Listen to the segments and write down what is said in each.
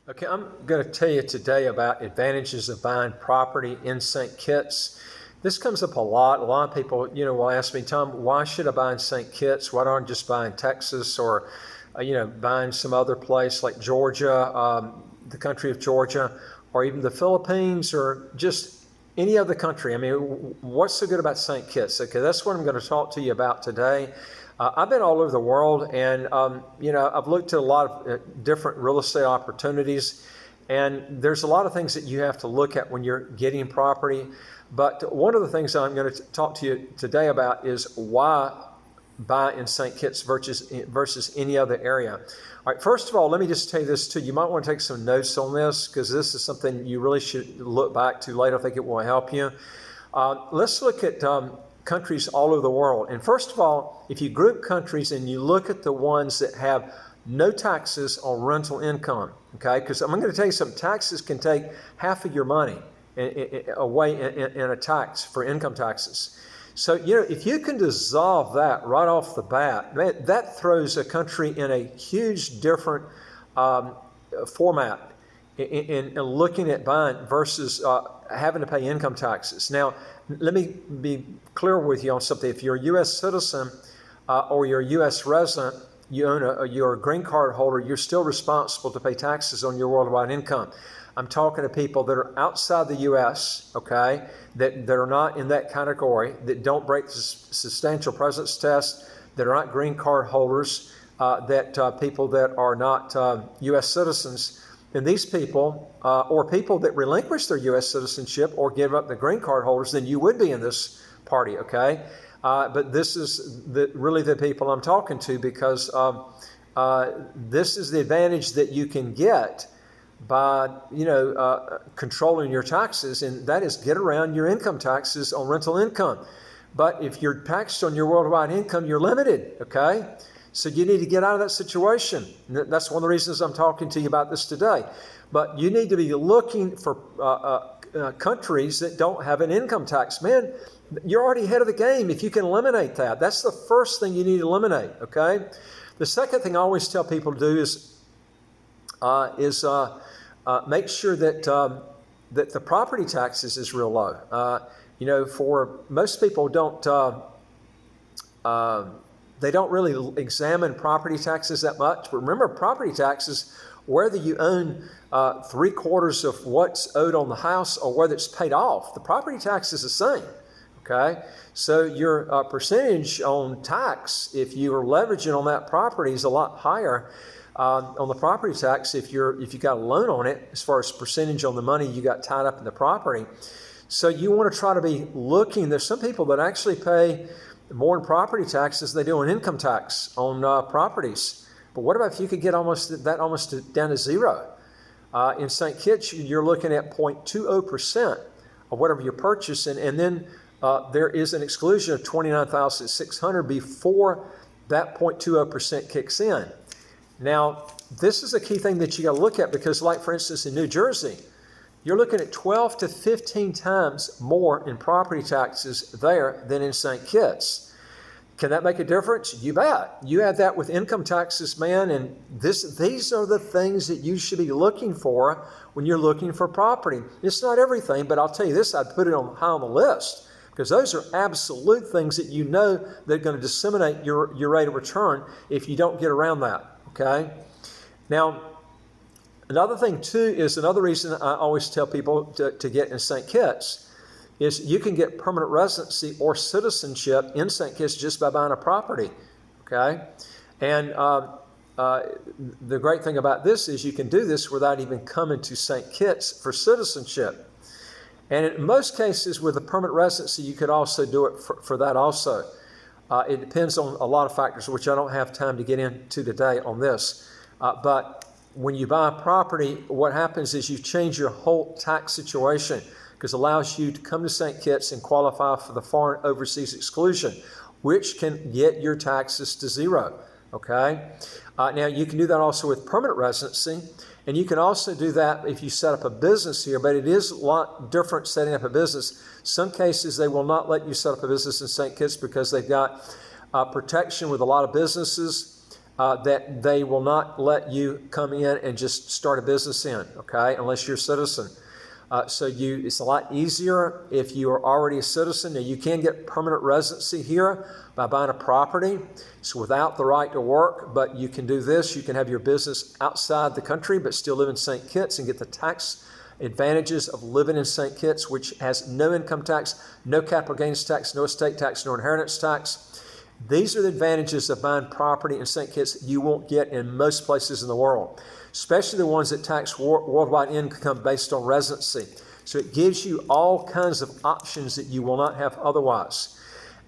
Okay, I'm going to tell you today about advantages of buying property in St. Kitts. This comes up a lot. A lot of people, will ask me, Tom, why should I buy in St. Kitts? Why don't I just buy in Texas or, buy in some other place like Georgia, the country of Georgia, or even the Philippines, or just any other country? I mean, what's so good about St. Kitts? Okay, that's what I'm going to talk to you about today. I've been all over the world, and I've looked at a lot of different real estate opportunities, and there's a lot of things that you have to look at when you're getting property. But one of the things I'm going to talk to you today about is why buy in St. Kitts versus any other area. All right, first of all, let me just tell you this too. You might want to take some notes on this because this is something you really should look back to later. I think it will help you. Let's look at countries all over the world. And first of all, if you group countries and you look at the ones that have no taxes on rental income, okay? Because I'm going to tell you something, taxes can take half of your money away in a tax for income taxes. So, if you can dissolve that right off the bat, that throws a country in a huge different format in looking at buying versus having to pay income taxes. Now, let me be clear with you on something. If you're a U.S. citizen or you're a U.S. resident, you're a green card holder, you're still responsible to pay taxes on your worldwide income. I'm talking to people that are outside the U.S., okay, that are not in that category, that don't break the substantial presence test, that are not green card holders, people that are not U.S. citizens. And these people, or people that relinquish their U.S. citizenship or give up the green card holders, then you would be in this party, okay? But this is really the people I'm talking to because this is the advantage that you can get by, controlling your taxes, and that is get around your income taxes on rental income. But if you're taxed on your worldwide income, you're limited, okay? So you need to get out of that situation. That's one of the reasons I'm talking to you about this today. But you need to be looking for countries that don't have an income tax. Man, you're already ahead of the game if you can eliminate that. That's the first thing you need to eliminate, okay? The second thing I always tell people to do is make sure that that the property taxes is real low. For most people they don't really examine property taxes that much. But remember, property taxes, whether you own 3/4 of what's owed on the house or whether it's paid off, the property tax is the same. Okay, so your percentage on tax, if you are leveraging on that property, is a lot higher on the property tax if you got a loan on it, as far as percentage on the money you got tied up in the property. So you want to try to be looking. There's some people that actually pay more in property taxes than they do in income tax on properties. But what about if you could get almost down to zero? In St. Kitts, you're looking at 0.20% of whatever you're purchasing, and then there is an exclusion of $29,600 before that 0.20% kicks in. Now, this is a key thing that you got to look at because, like for instance, in New Jersey, you're looking at 12 to 15 times more in property taxes there than in St. Kitts. Can that make a difference? You bet. You add that with income taxes, man, and these are the things that you should be looking for when you're looking for property. It's not everything, but I'll tell you this, I'd put it high on the list because those are absolute things that that are going to disseminate your rate of return if you don't get around that, okay? Now, another thing, too, is another reason I always tell people to get in St. Kitts is you can get permanent residency or citizenship in St. Kitts just by buying a property, okay? And the great thing about this is you can do this without even coming to St. Kitts for citizenship. And in most cases with a permanent residency, you could also do it for that also. It depends on a lot of factors, which I don't have time to get into today on this. But when you buy a property, what happens is you change your whole tax situation because it allows you to come to St. Kitts and qualify for the foreign overseas exclusion, which can get your taxes to zero, okay? Now, you can do that also with permanent residency, and you can also do that if you set up a business here, but it is a lot different setting up a business. Some cases, they will not let you set up a business in St. Kitts because they've got protection with a lot of businesses that they will not let you come in and just start a business in, okay, unless you're a citizen. It's a lot easier if you are already a citizen. Now, you can get permanent residency here by buying a property. It's without the right to work, but you can do this. You can have your business outside the country, but still live in St. Kitts and get the tax advantages of living in St. Kitts, which has no income tax, no capital gains tax, no estate tax, no inheritance tax. These are the advantages of buying property in St. Kitts you won't get in most places in the world, especially the ones that tax worldwide income based on residency. So it gives you all kinds of options that you will not have otherwise.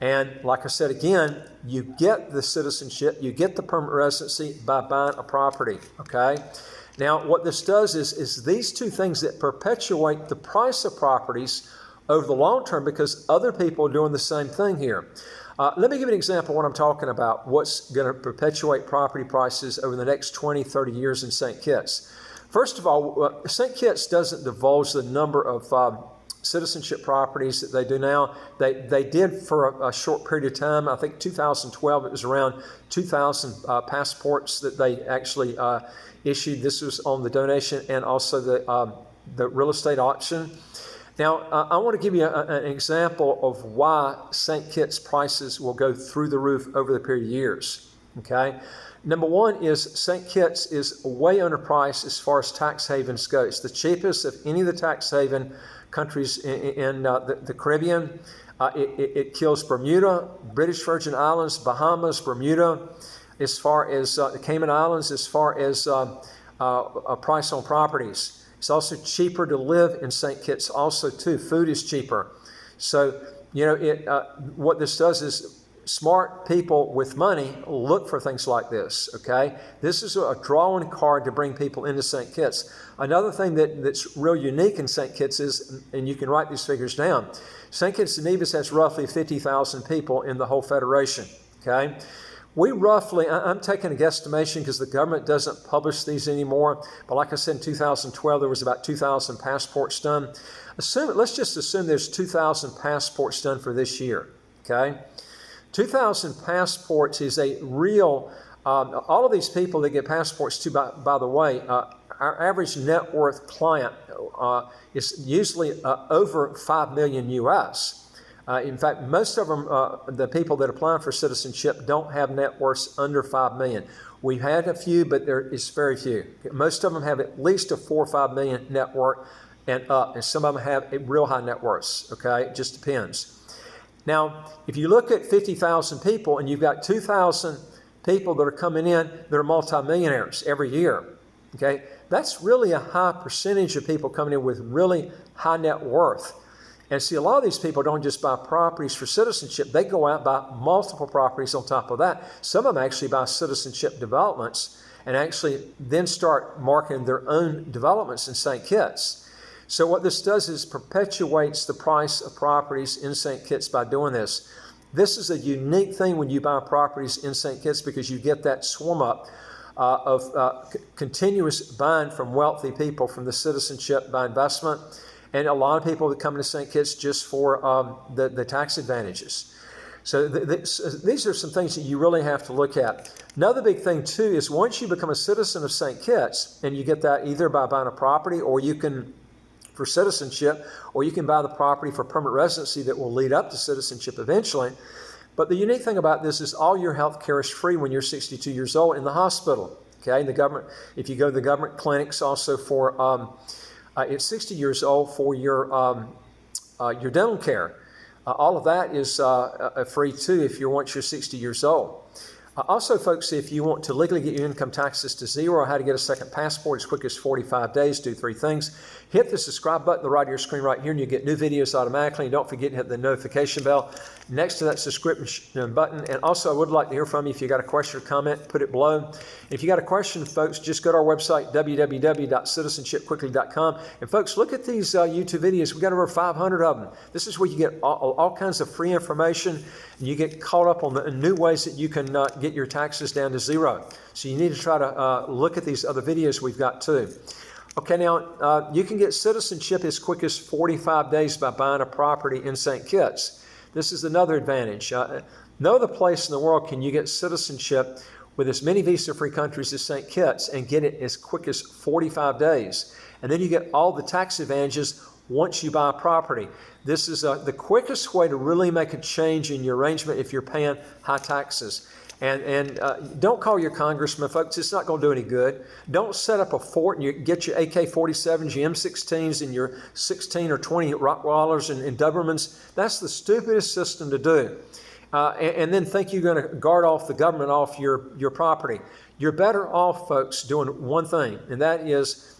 And like I said again, you get the citizenship, you get the permanent residency by buying a property, okay? Now, what this does is these two things that perpetuate the price of properties over the long term because other people are doing the same thing here. Let me give you an example of what I'm talking about, what's going to perpetuate property prices over the next 20, 30 years in St. Kitts. First of all, St. Kitts doesn't divulge the number of citizenship properties that they do now. They did for a short period of time. I think 2012, it was around 2,000 passports that they actually issued. This was on the donation and also the real estate auction. Now, I want to give you an example of why St. Kitts prices will go through the roof over the period of years, okay? Number one is St. Kitts is way underpriced as far as tax havens go. It's the cheapest of any of the tax haven countries in the Caribbean. It kills Bermuda, British Virgin Islands, Bahamas, Bermuda, as far as the Cayman Islands, as far as a price on properties. It's also cheaper to live in St. Kitts also too. Food is cheaper. So, what this does is smart people with money look for things like this, okay? This is a drawing card to bring people into St. Kitts. Another thing that's real unique in St. Kitts is, and you can write these figures down, St. Kitts and Nevis has roughly 50,000 people in the whole federation, okay? We roughly, I'm taking a guesstimation because the government doesn't publish these anymore, but like I said, in 2012, there was about 2,000 passports done. Let's just assume there's 2,000 passports done for this year, okay? 2,000 passports is a real, all of these people that get passports too, by the way, our average net worth client is usually over 5 million US. In fact, most of them, the people that apply for citizenship don't have net worths under 5 million. We've had a few, but there is very few. Most of them have at least a 4 or 5 million net worth and up, and some of them have real high net worths, okay? It just depends. Now, if you look at 50,000 people and you've got 2,000 people that are coming in that are multimillionaires every year, okay? That's really a high percentage of people coming in with really high net worth. And see, a lot of these people don't just buy properties for citizenship. They go out and buy multiple properties on top of that. Some of them actually buy citizenship developments and actually then start marketing their own developments in St. Kitts. So what this does is perpetuates the price of properties in St. Kitts by doing this. This is a unique thing when you buy properties in St. Kitts because you get that swarm up of continuous buying from wealthy people from the citizenship by investment. And a lot of people that come to St. Kitts just for the tax advantages. So these are some things that you really have to look at. Another big thing too is once you become a citizen of St. Kitts, and you get that either by buying a property or you can, for citizenship, or you can buy the property for permanent residency that will lead up to citizenship eventually. But the unique thing about this is all your health care is free when you're 62 years old in the hospital. Okay, the government, if you go to the government clinics also for at 60 years old for your dental care. All of that is free too once you're 60 years old. Also, folks, if you want to legally get your income taxes to zero, how to get a second passport as quick as 45 days, do 3 things. Hit the subscribe button on the right of your screen right here, and you get new videos automatically. And don't forget to hit the notification bell next to that subscription button. And also, I would like to hear from you. If you got a question or comment, put it below. If you got a question, folks, just go to our website, www.citizenshipquickly.com. And folks, look at these YouTube videos. We got over 500 of them. This is where you get all kinds of free information, and you get caught up on the new ways that you can get your taxes down to zero. So you need to try to look at these other videos we've got too. Okay, now you can get citizenship as quick as 45 days by buying a property in St. Kitts. This is another advantage. No other place in the world can you get citizenship with as many visa-free countries as St. Kitts and get it as quick as 45 days. And then you get all the tax advantages once you buy a property. This is the quickest way to really make a change in your arrangement if you're paying high taxes. And don't call your congressman, folks. It's not going to do any good. Don't set up a fort and you get your AK-47s, your M16s, and your 16 or 20 Rottweilers and Dobermans. That's the stupidest system to do. And then think you're going to guard off the government off your property. You're better off, folks, doing one thing, and that is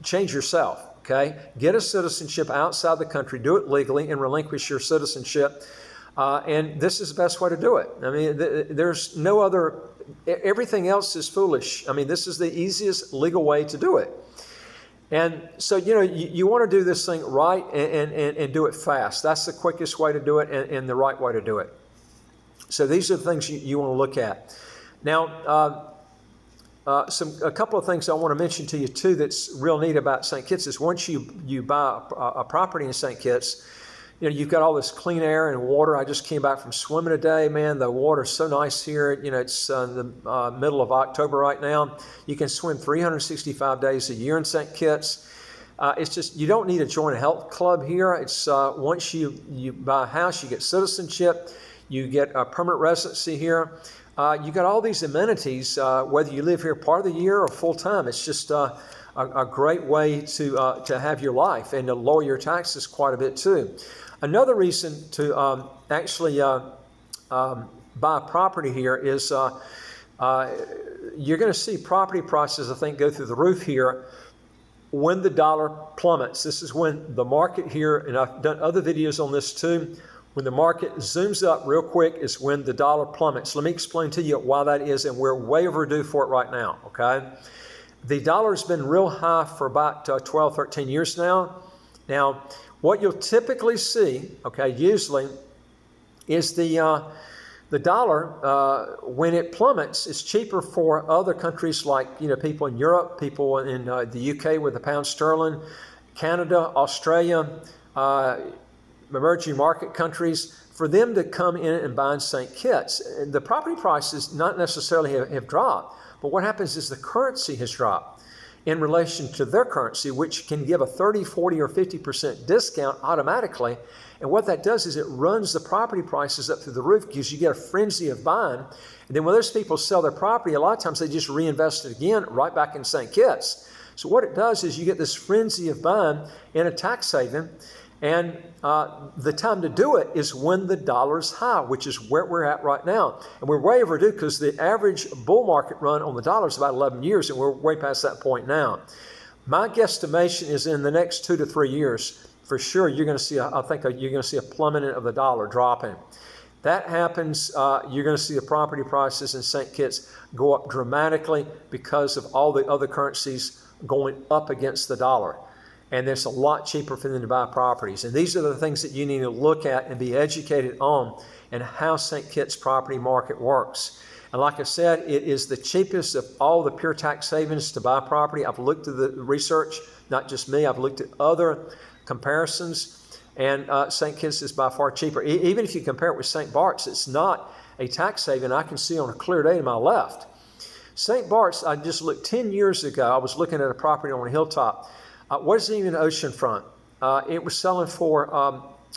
change yourself. Okay, get a citizenship outside the country, do it legally, and relinquish your citizenship. And this is the best way to do it. I mean, there's no other, everything else is foolish. I mean, this is the easiest legal way to do it. And so, you want to do this thing right and do it fast. That's the quickest way to do it and the right way to do it. So these are the things you want to look at. Now, a couple of things I want to mention to you too that's real neat about St. Kitts is once you buy a property in St. Kitts, you've got all this clean air and water. I just came back from swimming today, man. The water's so nice here. It's the middle of October right now. You can swim 365 days a year in St. Kitts. It's just, you don't need to join a health club here. It's once you buy a house, you get citizenship, you get a permanent residency here. You got all these amenities, whether you live here part of the year or full time. It's just a great way to have your life and to lower your taxes quite a bit too. Another reason to actually buy property here is you're going to see property prices, I think, go through the roof here when the dollar plummets. This is when the market here, and I've done other videos on this too, when the market zooms up real quick is when the dollar plummets. Let me explain to you why that is, and we're way overdue for it right now, okay? The dollar's been real high for about 12, 13 years now. Now, what you'll typically see, okay, usually, is the dollar, when it plummets, is cheaper for other countries like, people in Europe, people in the UK with the pound sterling, Canada, Australia, emerging market countries, for them to come in and buy in St. Kitts. The property prices not necessarily have dropped, but what happens is the currency has dropped in relation to their currency, which can give a 30, 40, or 50% discount automatically. And what that does is it runs the property prices up through the roof because you get a frenzy of buying. And then when those people sell their property, a lot of times they just reinvest it again right back in St. Kitts. So what it does is you get this frenzy of buying in a tax haven. And the time to do it is when the dollar's high, which is where we're at right now. And we're way overdue because the average bull market run on the dollar is about 11 years, and we're way past that point now. My guesstimation is in the next 2 to 3 years, for sure, you're going to see, you're going to see a plummeting of the dollar dropping. That happens, you're going to see the property prices in St. Kitts go up dramatically because of all the other currencies going up against the dollar. And it's a lot cheaper for them to buy properties. And these are the things that you need to look at and be educated on and how St. Kitts property market works. And like I said, it is the cheapest of all the pure tax havens to buy property. I've looked at the research, not just me, I've looked at other comparisons, and St. Kitts is by far cheaper. Even if you compare it with St. Bart's, it's not a tax haven I can see on a clear day to my left. St. Bart's, I just looked 10 years ago, I was looking at a property on a hilltop. What is even oceanfront? It was selling for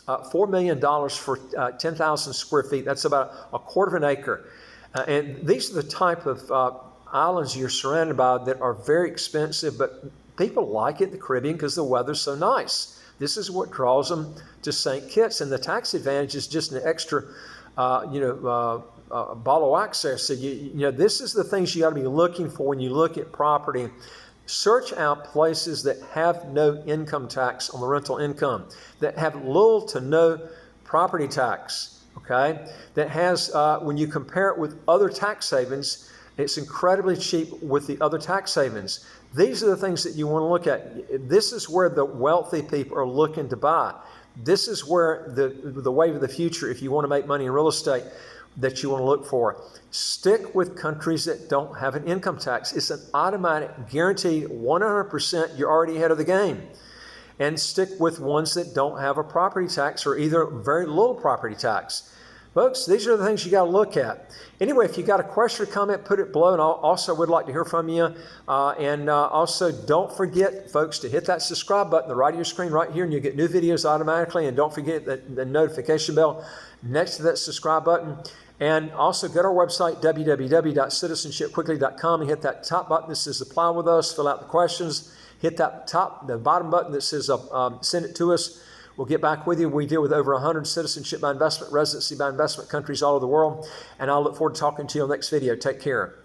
$4 million for 10,000 square feet. That's about a quarter of an acre. And these are the type of islands you're surrounded by that are very expensive, but people like it, the Caribbean, because the weather's so nice. This is what draws them to St. Kitts, and the tax advantage is just an extra, ball of wax there. So this is the things you got to be looking for when you look at property. Search out places that have no income tax on the rental income, that have little to no property tax, okay? That has, when you compare it with other tax havens, it's incredibly cheap with the other tax havens. These are the things that you want to look at. This is where the wealthy people are looking to buy. This is where the wave of the future, if you want to make money in real estate, that you want to look for. Stick with countries that don't have an income tax. It's an automatic, guaranteed 100% you're already ahead of the game. And stick with ones that don't have a property tax or either very little property tax. Folks, these are the things you got to look at. Anyway, if you got a question or comment, put it below, and I also would like to hear from you. Also, don't forget, folks, to hit that subscribe button, the right of your screen right here, and you'll get new videos automatically. And don't forget the notification bell next to that subscribe button. And also go to our website, www.citizenshipquickly.com, and hit that top button that says apply with us, fill out the questions. Hit the bottom button that says send it to us. We'll get back with you. We deal with over 100 citizenship by investment, residency by investment countries all over the world. And I'll look forward to talking to you on the next video. Take care.